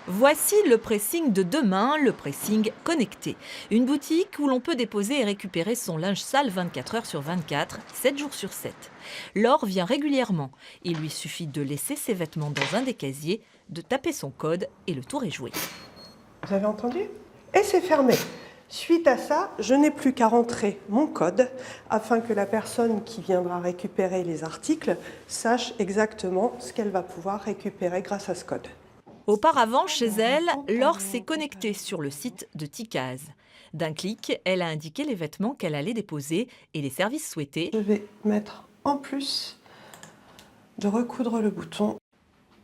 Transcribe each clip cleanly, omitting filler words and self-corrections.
Voici le pressing de demain, le pressing connecté. Une boutique où l'on peut déposer et récupérer son linge sale 24 heures sur 24, 7 jours sur 7. Laure vient régulièrement. Il lui suffit de laisser ses vêtements dans un des casiers, de taper son code et le tour est joué. Vous avez entendu? Et c'est fermé. Suite à ça, je n'ai plus qu'à rentrer mon code afin que la personne qui viendra récupérer les articles sache exactement ce qu'elle va pouvoir récupérer grâce à ce code. Auparavant, chez elle, Laure s'est connectée sur le site de Ticaz. D'un clic, elle a indiqué les vêtements qu'elle allait déposer et les services souhaités. Je vais mettre en plus de recoudre le bouton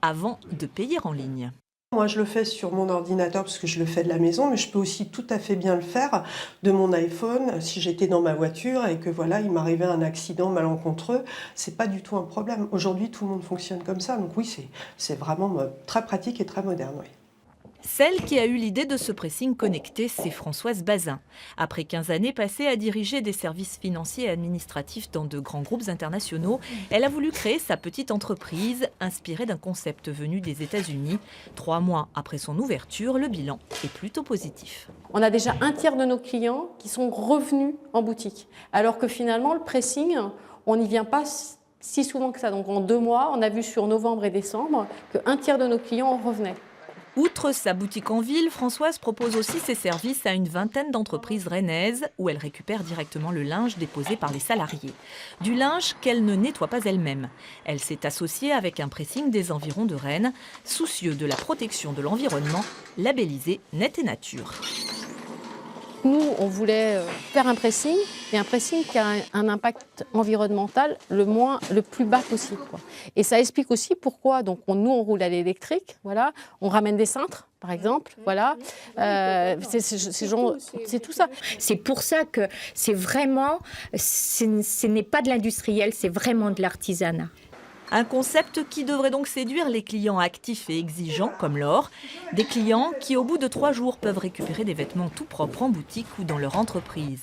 Avant de payer en ligne. Moi, je le fais sur mon ordinateur parce que je le fais de la maison, mais je peux aussi tout à fait bien le faire de mon iPhone. Si j'étais dans ma voiture et que voilà, il m'arrivait un accident malencontreux, c'est pas du tout un problème. Aujourd'hui, tout le monde fonctionne comme ça, donc oui, c'est vraiment très pratique et très moderne. Oui. Celle qui a eu l'idée de ce pressing connecté, c'est Françoise Bazin. Après 15 années passées à diriger des services financiers et administratifs dans de grands groupes internationaux, elle a voulu créer sa petite entreprise, inspirée d'un concept venu des États-Unis. 3 mois après son ouverture, le bilan est plutôt positif. On a déjà un tiers de nos clients qui sont revenus en boutique, alors que finalement, le pressing, on n'y vient pas si souvent que ça. Donc en 2 mois, on a vu sur novembre et décembre qu'un tiers de nos clients en revenaient. Outre sa boutique en ville, Françoise propose aussi ses services à une vingtaine d'entreprises rennaises où elle récupère directement le linge déposé par les salariés. Du linge qu'elle ne nettoie pas elle-même. Elle s'est associée avec un pressing des environs de Rennes, soucieux de la protection de l'environnement, labellisé Net et Nature. Nous, on voulait faire un pressing, mais un pressing qui a un impact environnemental le plus bas possible, quoi. Et ça explique aussi pourquoi nous, on roule à l'électrique, voilà, on ramène des cintres, par exemple, voilà. C'est tout ça. C'est pour ça que ce n'est pas de l'industriel, c'est vraiment de l'artisanat. Un concept qui devrait donc séduire les clients actifs et exigeants comme Laure, des clients qui au bout de 3 jours peuvent récupérer des vêtements tout propres en boutique ou dans leur entreprise.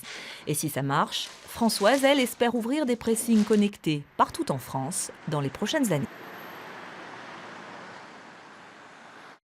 Et si ça marche, Françoise, elle, espère ouvrir des pressings connectés partout en France dans les prochaines années.